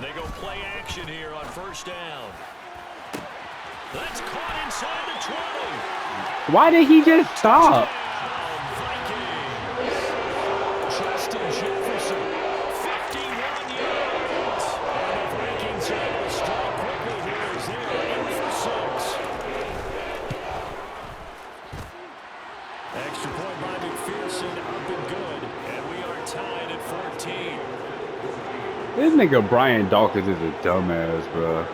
They go play action here on first down. That's caught inside the 20. Why did he just stop? Justin Jefferson, 51 yards. And the Vikings are able to strike quickly here as they are in for 6. Extra point by McPherson, up and good. And we are tied at 14. This nigga Brian Dawkins is a dumbass, bro.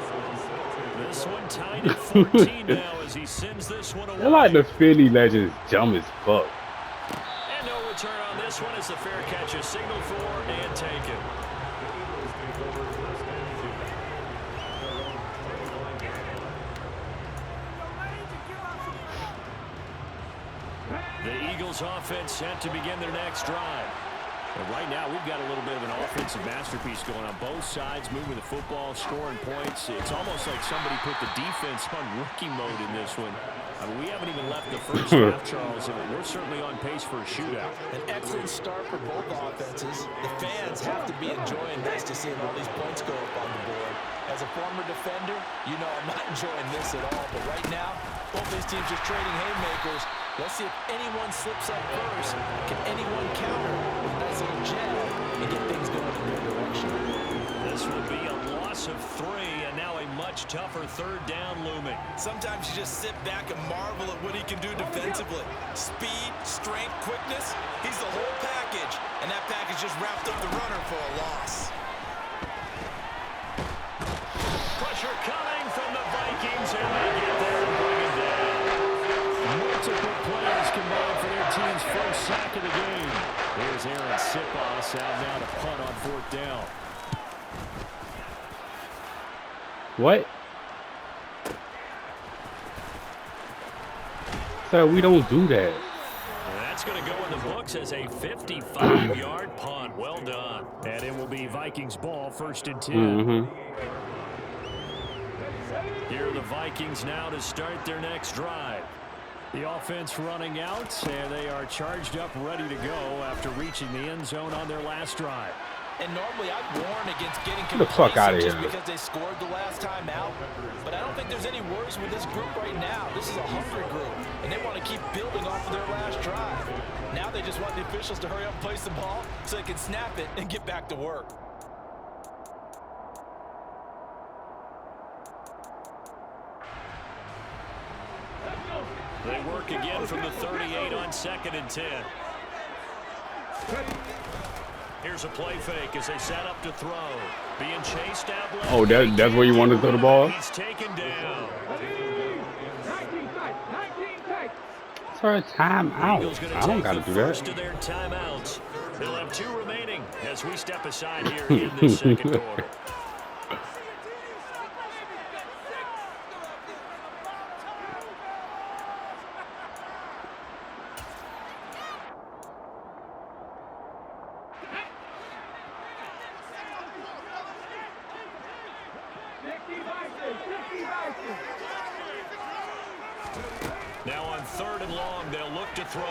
This one tied at 14 now as he sends this one away. They're like the Philly legends, dumb as fuck. And no return on this one as the fair catch is signaled for and taken. The Eagles offense set to begin their next drive. And right now, we've got a little bit of an offensive masterpiece going on both sides, moving the football, scoring points. It's almost like somebody put the defense on rookie mode in this one. I mean, we haven't even left the first half, Charles, and we're certainly on pace for a shootout. An excellent start for both offenses. The fans have to be enjoying this to see all these points go up on the board. As a former defender, you know I'm not enjoying this at all. But right now, both these teams just trading haymakers. Let's see if anyone slips up first. Can anyone counter with a nice little jab and get things going in their direction? This will be a loss of 3, and now a much tougher third down looming. Sometimes you just sit back and marvel at what he can do defensively. Speed, strength, quickness. He's the whole package, and that package just wrapped up the runner for a loss. Pressure coming from the Vikings, and they get there and bring it down. Multiple players combined for their team's first sack of the game. Here's Aaron Sipos out now to punt on 4th down. What? So we don't do that. That's going to go in the books as a 55-yard punt. Well done. And it will be Vikings ball, 1st and 10. Here are the Vikings now to start their next drive. The offense running out, and they are charged up, ready to go after reaching the end zone on their last drive. And normally I'd warn against getting Get the fuck out of just here. because they scored the last time out. But I don't think there's any worries with this group right now. This is a hungry group, and they want to keep building off of their last drive. Now they just want the officials to hurry up and place the ball so they can snap it and get back to work. They work again from the 38 on 2nd and 10. Here's a play fake as they set up to throw. Being chased out left. Oh, that's where you want to throw the ball? He's taken down. For a timeout. I don't got to do that. To their timeouts. They'll have 2 remaining as we step aside here in this second quarter. Now on 3rd and long, they'll look to throw.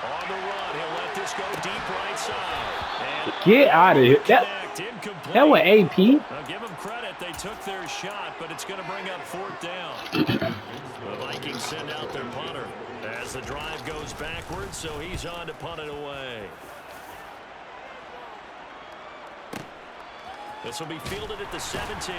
On the run, he'll let this go deep right side. And get out of here. That was AP. I'll give them credit. They took their shot, but it's going to bring up 4th down. The Vikings send out their punter as the drive goes backwards, so he's on to punt it away. This will be fielded at the 17.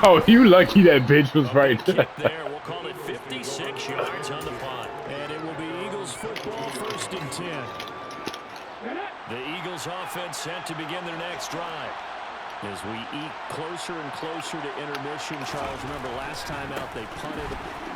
Oh, you lucky that bitch was right there. We'll call it 56 yards on the punt. And it will be Eagles football, 1st and 10. The Eagles offense set to begin their next drive. As we eat closer and closer to intermission, Charles, remember last time out they punted.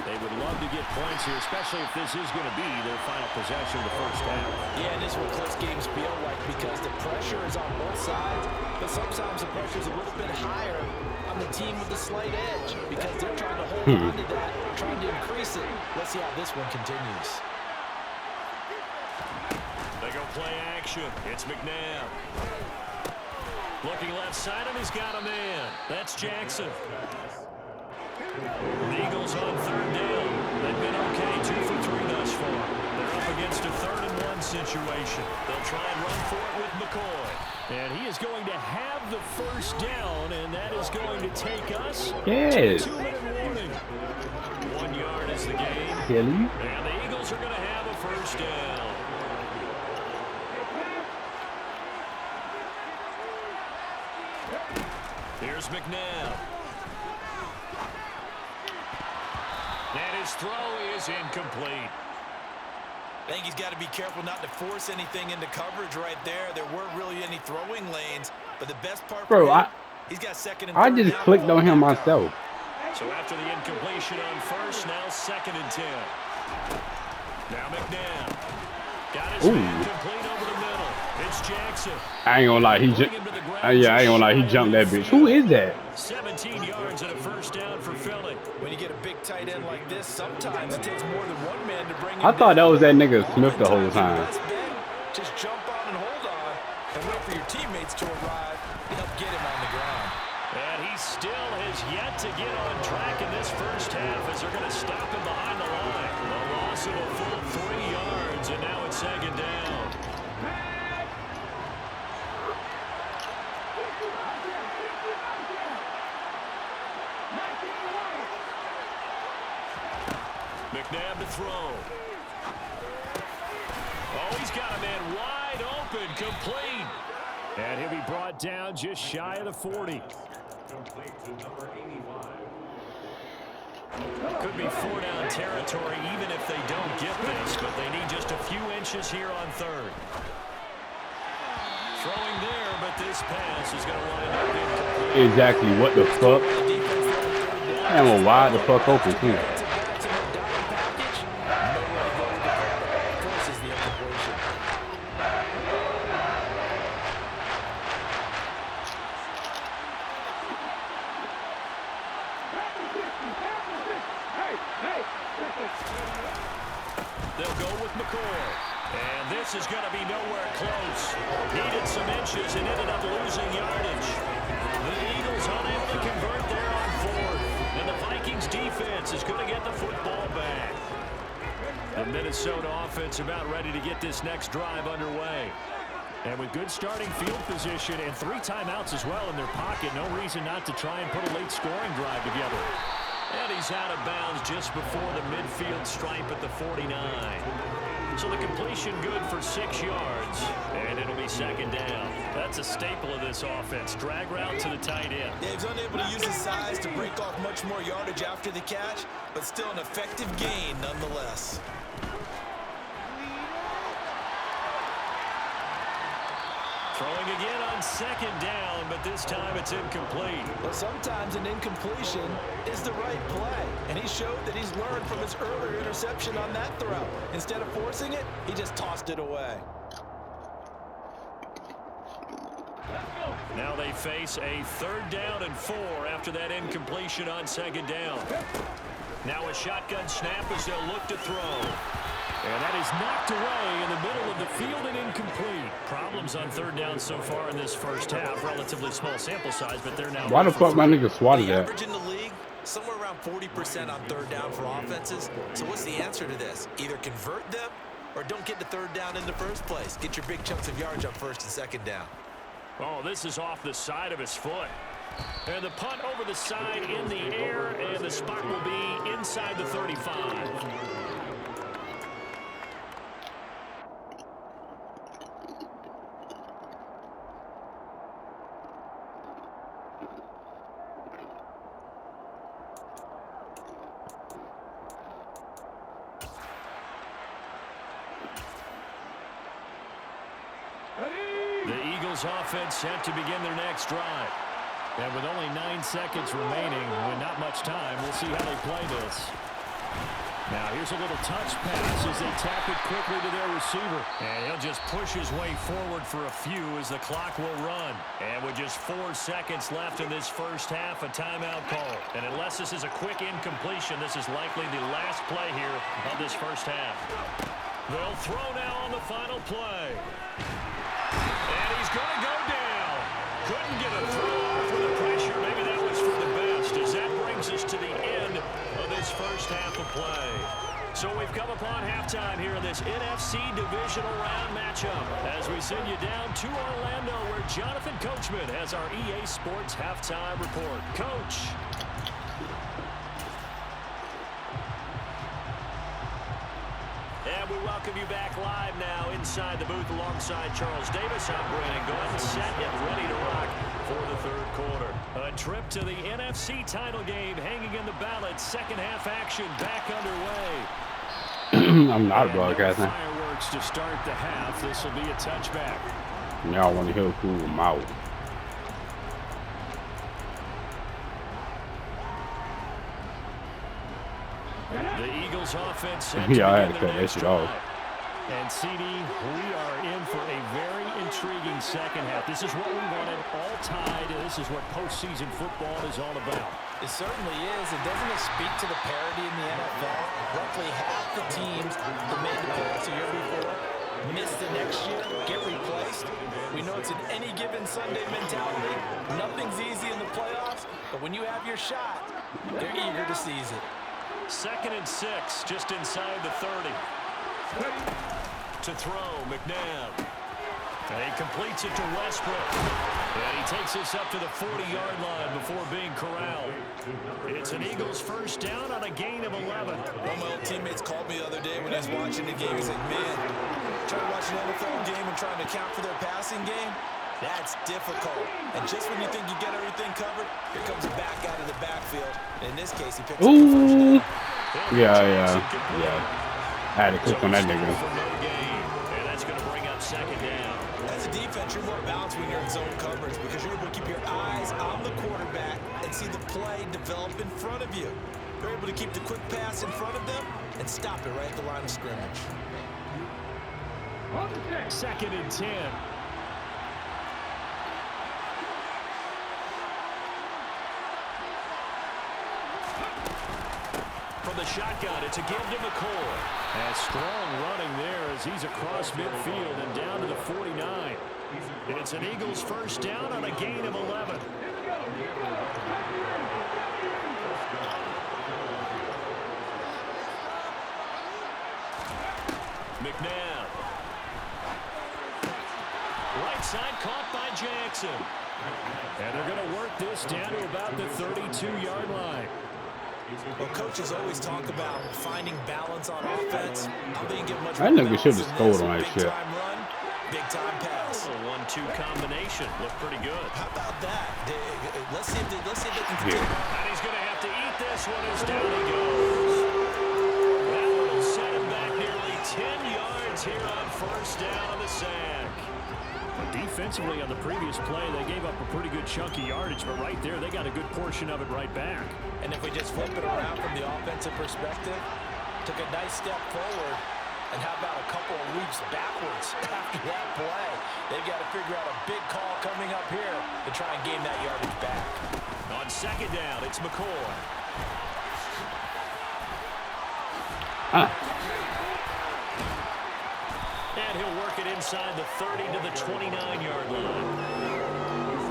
They would love to get points here, especially if this is going to be their final possession of the first half. Yeah, and this is what close games feel like because the pressure is on both sides, but sometimes the pressure is a little bit higher on the team with the slight edge because they're trying to hold on to that, trying to increase it. Let's see how this one continues. They go play action. It's McNabb. Looking left side, and he's got a man. That's Jackson. The Eagles on 3rd down. They've been okay, 2 for 3 thus far. They're up against situation. They'll try and run for it with McCoy. And he is going to have the first down, and that is going to take us to a 2-minute warning. 1 yard is the game. Kelly. And the Eagles are going to have a first down. Here's McNabb. And his throw is incomplete. I think he's got to be careful not to force anything into coverage right there. There weren't really any throwing lanes, but the best part for him, he's got second and third. I just clicked on him myself. So after the incompletion on first, now 2nd and 10. Now McNabb. Got his man complete over the middle. It's Jackson. I ain't gonna lie, he jumped that bitch. Who is that? 17 yards and a first down for Philly. When you get a big tight end like this, sometimes it takes more than one man to bring him I thought that was that nigga Smith the whole time. Just jump on and hold on and wait for your teammates to arrive to help get him on the ground. And he still has yet to get on track in this first half as they're going to stop him behind the line. A loss of a full 3 yards, and now it's 2nd down. McNabb to throw. Oh, he's got a man wide open, complete. And he'll be brought down just shy of the 40. Could be 4-down territory even if they don't get this, but they need just a few inches here on 3rd. Throwing there, but this pass is going to wind up incomplete. Exactly, what the fuck? Man, wide the fuck open, too. They'll go with McCoy. And this is going to be nowhere close. Needed some inches and ended up losing yardage. The Eagles unable to convert there on 4th. And the Vikings defense is going to get the football back. The Minnesota offense about ready to get this next drive underway. And with good starting field position and 3 timeouts as well in their pocket, no reason not to try and put a late scoring drive together. And he's out of bounds just before the midfield stripe at the 49. So the completion good for 6 yards, and it'll be 2nd down. That's a staple of this offense. Drag route to the tight end. Yeah, he's unable to use his size to break off much more yardage after the catch, but still an effective gain nonetheless. Throwing again on 2nd down, but this time it's incomplete. But sometimes an incompletion is the right play, and he showed that he's learned from his earlier interception on that throw. Instead of forcing it, he just tossed it away. Now they face a 3rd down and 4 after that incompletion on 2nd down. Now a shotgun snap as they'll look to throw. And that is knocked away in the middle of the field and incomplete. Problems on 3rd down so far in this first half. Relatively small sample size, but they're now... Why the fuck my nigga swatted that? Average in the league, somewhere around 40% on 3rd down for offenses. So what's the answer to this? Either convert them or don't get the 3rd down in the first place. Get your big chunks of yards on 1st and 2nd down. Oh, this is off the side of his foot. And the punt over the side in the air, and the spot will be inside the 35. The Eagles offense set to begin their next drive. And with only 9 seconds remaining, with not much time, we'll see how they play this. Now here's a little touch pass as they tap it quickly to their receiver. And he'll just push his way forward for a few as the clock will run. And with just 4 seconds left in this first half, a timeout call. And unless this is a quick incompletion, this is likely the last play here of this first half. They'll throw now on the final play. And he's going to go down. Couldn't get a throw off with the pressure. Maybe that was for the best, as that brings us to the end of this first half of play. So we've come upon halftime here in this NFC Divisional Round matchup as we send you down to Orlando where Jonathan Coachman has our EA Sports Halftime Report. Coach. And we welcome you back live now inside the booth alongside Charles Davis. I'm Brandon Gordon, set and ready to rock for the third quarter. A trip to the NFC title game hanging in the balance. Second half action back underway. I'm not broadcasting. Fireworks to start the half. This will be a touchback. Y'all want to hear cool mouth. The Eagles offense set Yeah, I had to to begin cut their that shit off. And CD, we are in for a very intriguing second half. This is what we wanted, all tied, and this is what postseason football is all about. It certainly is, and doesn't it speak to the parity in the NFL? Roughly half the teams that made the playoffs a year before miss the next year, get replaced. We know it's an any given Sunday mentality. Nothing's easy in the playoffs, but when you have your shot, they're eager to seize it. 2nd and 6, just inside the 30. To throw, McNabb. And he completes it to Westbrook. And he takes us up to the 40-yard line before being corralled. It's an Eagles first down on a gain of 11. One of my old teammates called me the other day when I was watching the game. He said, man, trying to watch an NFL game and trying to account for their passing game, that's difficult. And just when you think you get everything covered, here comes a back out of the backfield. And in this case, he picks up the first down. Yeah. I had to click on that nigga. And that's going to bring up second down. As a defense, you're more balanced when you're in zone coverage because you're able to keep your eyes on the quarterback and see the play develop in front of you. You're able to keep the quick pass in front of them and stop it right at the line of scrimmage. 2nd and 10. From the shotgun, it's a give to McCoy. And strong running there as he's across midfield and down to the 49. It's an Eagles first down on a gain of 11. McNabb. Right side caught by Jackson. And they're going to work this down to about the 32-yard line. Well, coaches always talk about finding balance on offense. I'm being given much I more think we should have balance scored on than that this. shit. Big time run, big time pass. A 1-2 combination. Looked pretty good. How about that? Let's see if they can continue. And he's going to have to eat this one as down he goes. That will set him back nearly 10 yards here on first down on the sack. Defensively on the previous play, they gave up a pretty good chunk of yardage, but right there, they got a good portion of it right back. And if we just flip it around from the offensive perspective, took a nice step forward, and how about a couple of leaps backwards after that play? They've got to figure out a big call coming up here to try and gain that yardage back. On second down, it's McCoy. And he'll work it inside the 30 to the 29-yard line.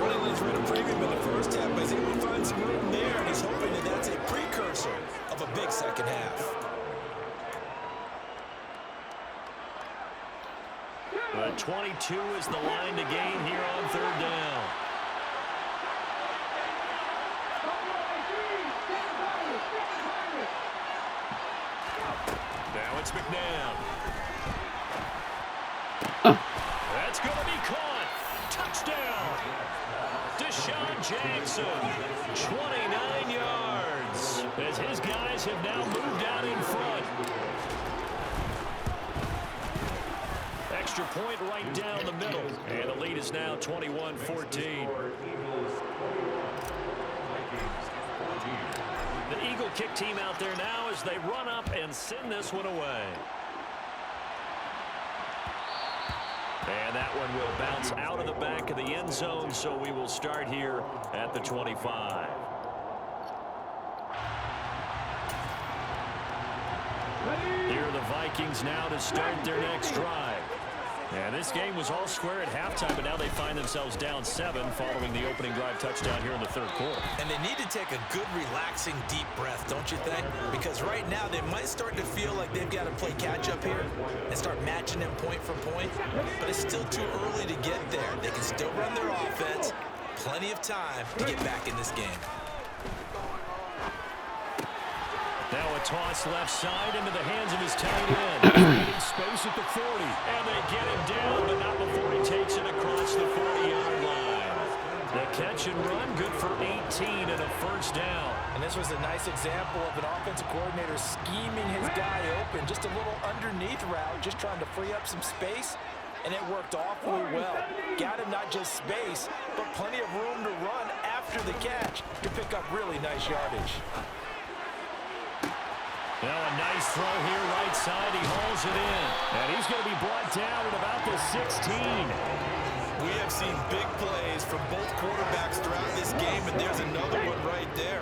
Running lanes ran a premium in the first half, but he's able to find some room there, and he's hoping that that's a precursor of a big second half. But 22 is the line to gain here on third down. Now it's McNabb. That's going to be caught. Touchdown. Deshaun Jackson, 29 yards, as his guys have now moved out in front. Extra point right down the middle, and the lead is now 21-14. The Eagle kick team out there now as they run up and send this one away. And that one will bounce out of the back of the end zone, so we will start here at the 25. Here are the Vikings now to start their next drive. And this game was all square at halftime, but now they find themselves down 7 following the opening drive touchdown here in the third quarter. And they need to take a good, relaxing, deep breath, don't you think? Because right now they might start to feel like they've got to play catch-up here and start matching them point for point. But it's still too early to get there. They can still run their offense. Plenty of time to get back in this game. Now a toss left side into the hands of his tight end. Space at the 40. And they get him down, but not before he takes it across the 40-yard line. The catch and run, good for 18 and a first down. And this was a nice example of an offensive coordinator scheming his guy open. Just a little underneath route, just trying to free up some space. And it worked awfully well. Got him not just space, but plenty of room to run after the catch to pick up really nice yardage. Now a nice throw here, right side. He hauls it in. And he's going to be brought down at about the 16. We have seen big plays from both quarterbacks throughout this game, and there's another one right there.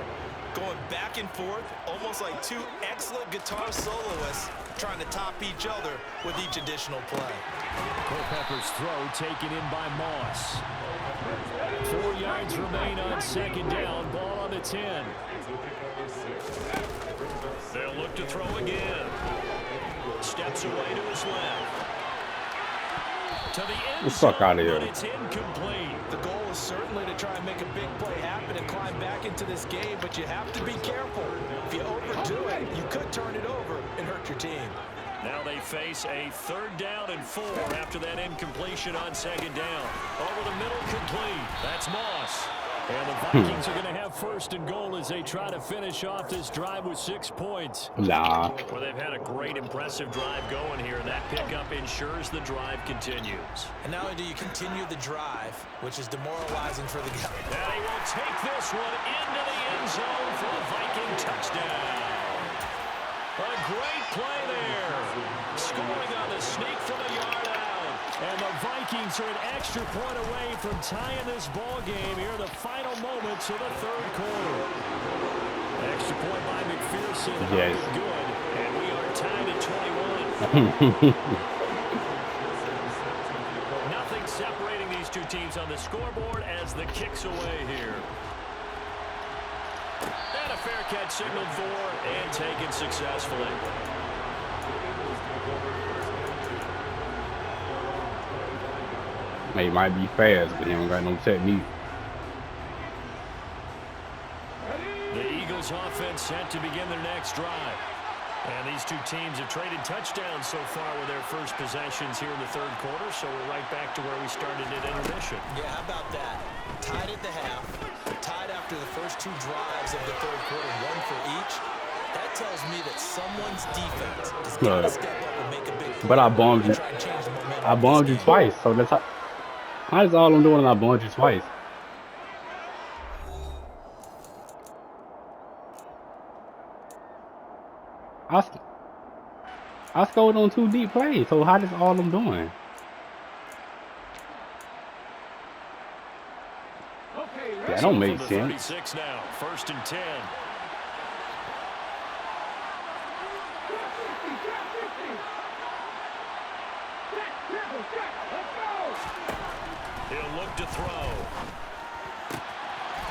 Going back and forth, almost like two excellent guitar soloists trying to top each other with each additional play. Culpepper's throw taken in by Moss. 4 yards remain on second down. Ball on the 10. They'll look to throw again. Steps away to his left. To the end zone, out of here. but it's incomplete. The goal is certainly to try and make a big play happen and climb back into this game, but you have to be careful. If you overdo it, you could turn it over and hurt your team. Now they face a 3rd down and 4 after that incompletion on second down. Over the middle, complete. That's Moss. And the Vikings are going to have 1st and goal as they try to finish off this drive with 6 points. Nah. Well, they've had a great, impressive drive going here, and that pickup ensures the drive continues. And not only do you continue the drive, which is demoralizing for the guy. And he will take this one into the end zone for a Viking touchdown. A great play there. Scoring on the sneak from a yard out. And the Vikings are an extra point away from tying this ball game here in the final moments of the third quarter. Extra point by McPherson. Yes. Good. And we are tied at 21. Nothing separating these two teams on the scoreboard as the kick's away here. And a fair catch signaled for and taken successfully. He might be fast, but he don't got no technique. The Eagles offense set to begin their next drive. And these two teams have traded touchdowns so far with their first possessions here in the third quarter, so we're right back to where we started at intermission. Yeah, how about that? Tied at the half, tied after the first 2 drives of the third quarter, 1 for each. That tells me that someone's defense is going to step up and make a big play. But I bombed you. I bombed you twice, so that's how's all I'm doing and I bombed you twice. I scored on 2 deep plays, so how does all I'm doing? That don't make sense. 36 now, 1st and 10. He'll look to throw.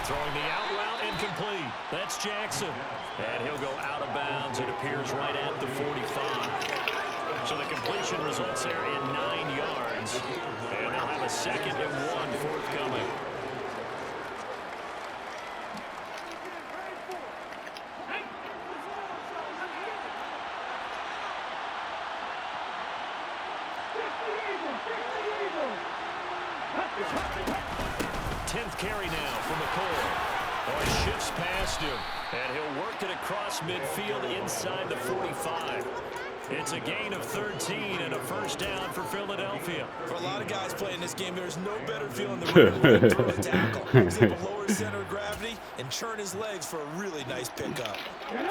Throwing the out route incomplete. That's Jackson. And he'll go out of bounds. It appears right at the 45. So the completion results there in 9 yards. And they'll have a 2nd and 1 forthcoming. Tenth carry now from McCoy. Oh, shifts past him, and he'll work it across midfield inside the 45. It's a gain of 13 and a first down for Philadelphia. For a lot of guys playing this game, there's no better feeling than when you throw a tackle. He's able to lower his center of gravity and churn his legs for a really nice pickup.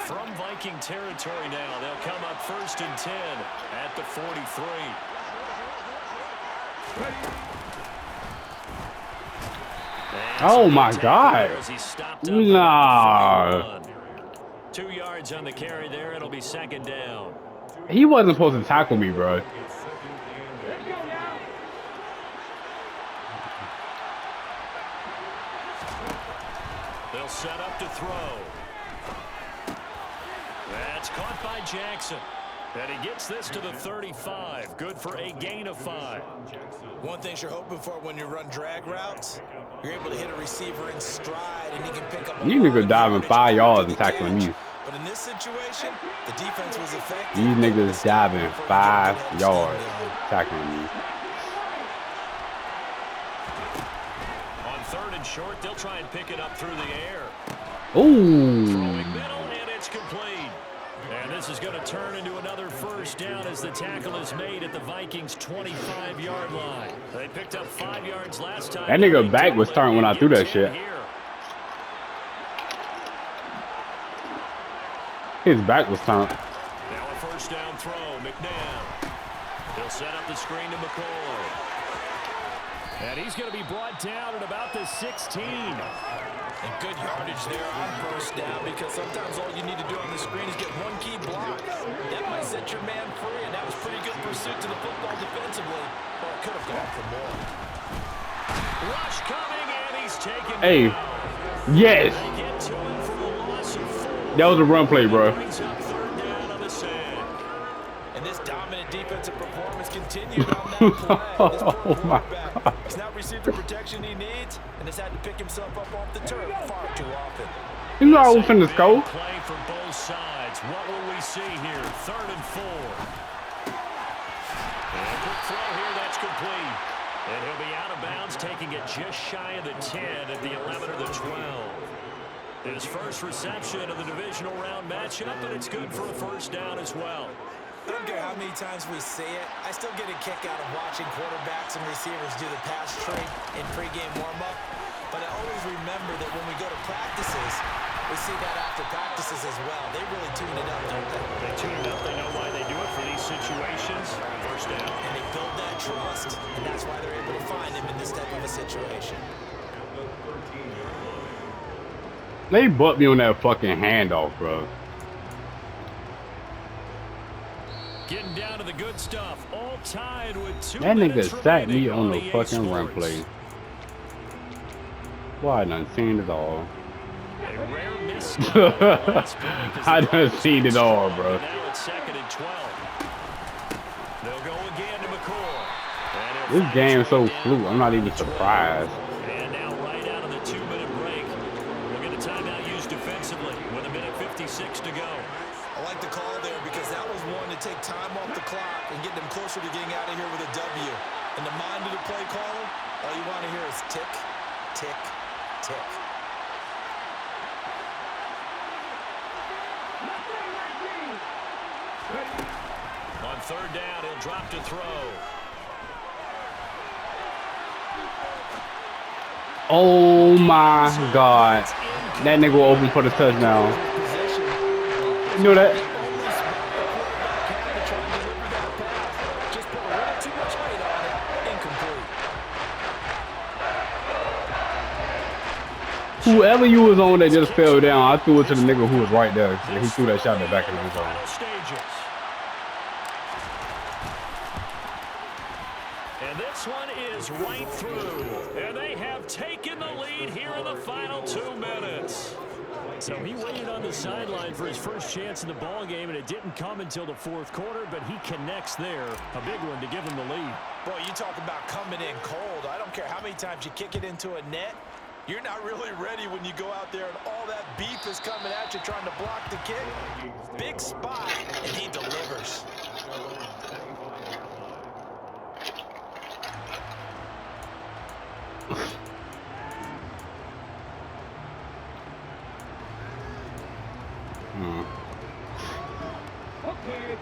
From Viking territory now, they'll come up 1st and 10 at the 43. Oh my God! Nah. 2 yards on the carry there. It'll be 2nd down. He wasn't supposed to tackle me, bro. set up to throw. That's caught by Jackson. And he gets this to the 35. Good for a gain of 5. One thing you're hoping for when you run drag routes, you're able to hit a receiver in stride, and he can pick up a These niggas diving 5 yards and tackling me. But in this situation, the defense was effective. These niggas diving 5 yards tackling me. On 3rd and short, they'll try and pick it up through the air. Ooh. Throwing middle, and it's complete. And this is going to turn into another 1st down as the tackle is made at the Vikings' 25-yard line. They picked up 5 yards last time. That nigga back was turned when I threw that shit. His back was turned. Now a 1st down throw, McNabb. He'll set up the screen to McCoy. And he's going to be brought down at about the 16. And good yardage there on 1st down, because sometimes all you need to do on the screen is get one key block. That might set your man free, and that was pretty good pursuit to the football defensively. Or it could have gone for more. Rush coming, and he's taken. Hey, yes. That was a run play, bro. And this dominant defensive performance continued on that play. Oh my God. He's not received the protection he needs, and has had to pick himself up off the turf far too often. You know I was finna score. Play for both sides. What will we see here? 3rd and 4. And a quick throw here, that's complete. And he'll be out of bounds, taking it just shy of the 10 at the 11 or the 12. His first reception of the divisional round matchup, but it's good for a 1st down as well. I don't care how many times we see it, I still get a kick out of watching quarterbacks and receivers do the pass trade in pregame warm-up. But I always remember that when we go to practices, we see that after practices as well. They really tune it up, don't they? They tune it up. They know why they do it for these situations. 1st down. And they build that trust, and that's why they're able to find him in this type of a situation. They butt me on that fucking handoff, bro. Getting down to the good stuff. All tied with 2 That nigga minutes sacked me remaining on the EA fucking run Sports. play. Boy, I done seen it all. A rare miss on the last play 'cause I the done ball was seen it all, strong, bro. and now it's 2nd and 12. They'll go again to McCoy. And he'll This find game his is so way down fluke. I'm not even 12. surprised. And now right out of the 2-minute break, we'll get a timeout used defensively with 1:56 to go. I like the call there because that was one to take time off the clock and get them closer to getting out of here with a W. In the mind of the play caller, all you want to hear is tick, tick, tick. On 3rd down, he'll drop to throw. Oh my God. That nigga will open for the touchdown. You know that? Whoever you was on that just fell down, I threw it to the nigga who was right there. He threw that shot in the back of his zone. And this one is right through. And they have taken the lead here in the final 2 minutes. So he waited on the sideline for his first chance in the ball game, and it didn't come until the 4th quarter, but he connects there. A big one to give him the lead. Boy, you talk about coming in cold. I don't care how many times you kick it into a net. You're not really ready when you go out there and all that beef is coming at you trying to block the kick. Big spot, and he delivers.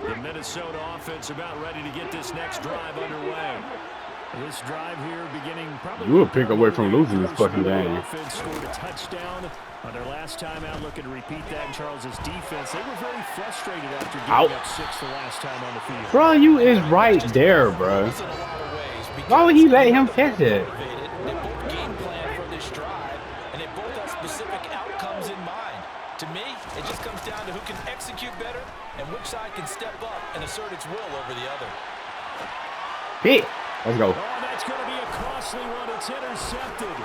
The Minnesota offense about ready to get this next drive underway. This drive here beginning probably... You would pick away from losing this fucking game. Offense scored a touchdown on their last time out, looking to repeat that in Charles's defense. They were very frustrated after giving up 6 the last time on the field. Bro, you is right there, bro. Why would he let him catch it? They both game plan for this drive, and they both have specific outcomes in mind. To me, it just comes down to who can execute better and which side can step up and assert its will over the other. Pick. Let's go. Oh, that's going to be a costly one. It's intercepted.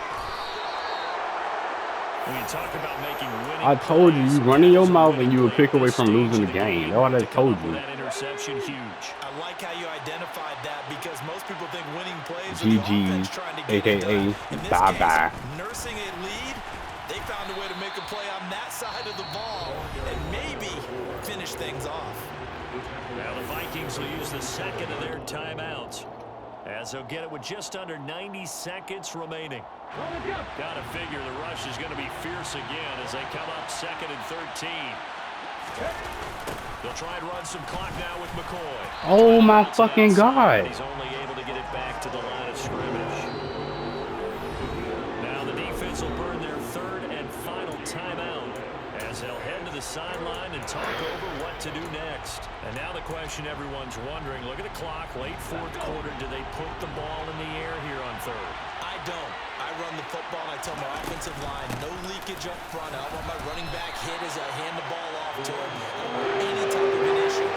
When you talk about making winning I told you, you plays, run in your that is a mouth winning and you would play pick at away this from stage losing of the game. That's game. what I To come told up with you. that interception, huge. I like how you identified that because most people think winning plays are the offense GG's, trying to get it done. aka In this case, bye-bye. nursing a lead, they found a way to make a play on that side of the ball and maybe finish things off. Now the Vikings will use the second of their timeouts, as they'll get it with just under 90 seconds remaining. Got to figure the rush is going to be fierce again as they come up 2nd and 13. They'll try and run some clock now with McCoy. Oh my fucking God. He's only able to get it back to the line of scrimmage. Now the defense will burn their 3rd and final timeout as they'll head to the sideline and talk over what to do next. And now the question everyone's wondering, look at the clock, late 4th quarter, do they put the ball in the air here on 3rd? I don't. I run the football and I tell my offensive line, no leakage up front. I want my running back hit as I hand the ball off to him. Any type of an issue.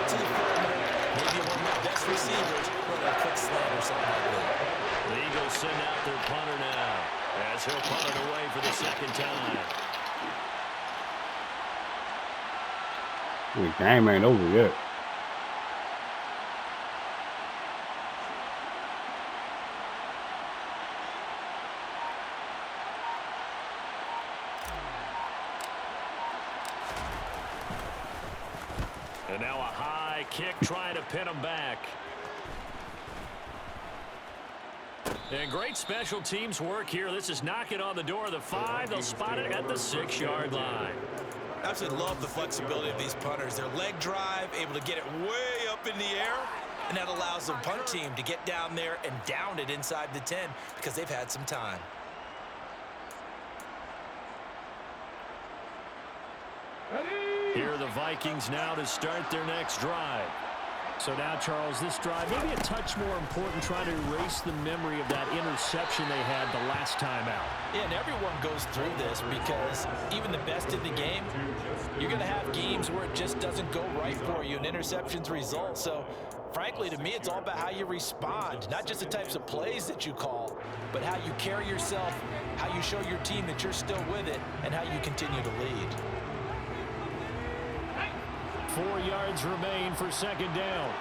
To the perimeter. Maybe one of my best receivers run a quick slant or something like that. The Eagles send out their punter now as he'll punt it away for the 2nd time. The game ain't over yet. And now a high kick trying to pin him back. And great special teams work here. This is knocking on the door of the 5. They'll spot it at the 6-yard line. Absolutely love the flexibility of these punters. Their leg drive, able to get it way up in the air, and that allows the punt team to get down there and down it inside the 10 because they've had some time. Here are the Vikings now to start their next drive. So now, Charles, this drive maybe a touch more important, trying to erase the memory of that interception they had the last time out. Yeah, and everyone goes through this because even the best in the game, you're going to have games where it just doesn't go right for you and interceptions result. So, frankly, to me, it's all about how you respond, not just the types of plays that you call, but how you carry yourself, how you show your team that you're still with it, and how you continue to lead. 4 yards remain for 2nd down.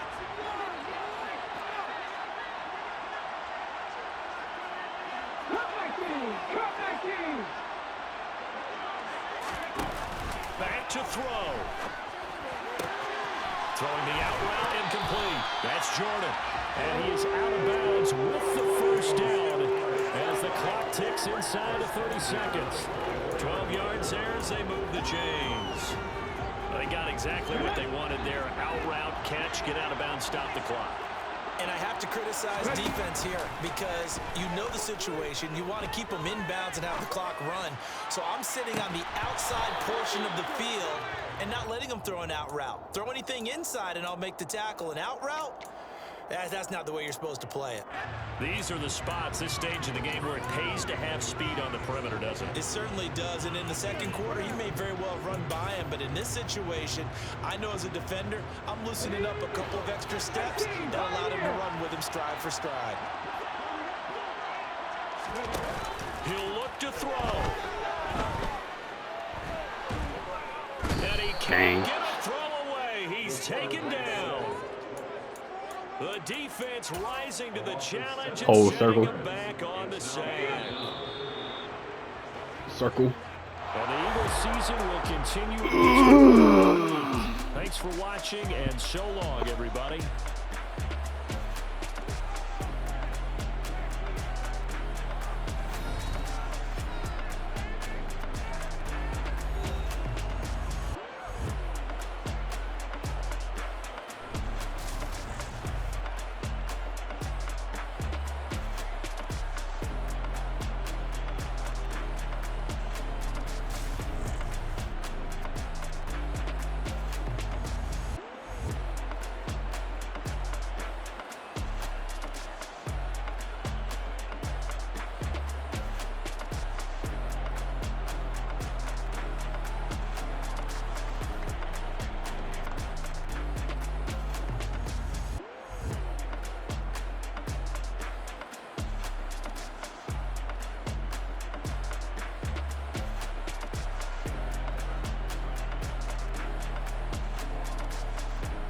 Back to throw. Throwing the out route incomplete. That's Jordan. And he is out of bounds with the 1st down as the clock ticks inside of 30 seconds. 12 yards there as they move the chains. They got exactly what they wanted there. Out route, catch, get out of bounds, stop the clock. And I have to criticize defense here because you know the situation. You want to keep them inbounds and have the clock run. So I'm sitting on the outside portion of the field and not letting them throw an out route. Throw anything inside and I'll make the tackle. An out route? That's not the way you're supposed to play it. These are the spots, this stage of the game, where it pays to have speed on the perimeter, doesn't it? It certainly does, and in the 2nd quarter, he may very well run by him, but in this situation, I know as a defender, I'm loosening up a couple of extra steps that allowed him to run with him stride for stride. He'll look to throw. And he Dang. can't get a throw away. He's taken down. The defense rising to the challenge and Whole setting circle. him back on the sand. Circle. And the Eagles season will continue. Thanks for watching, and so long, everybody.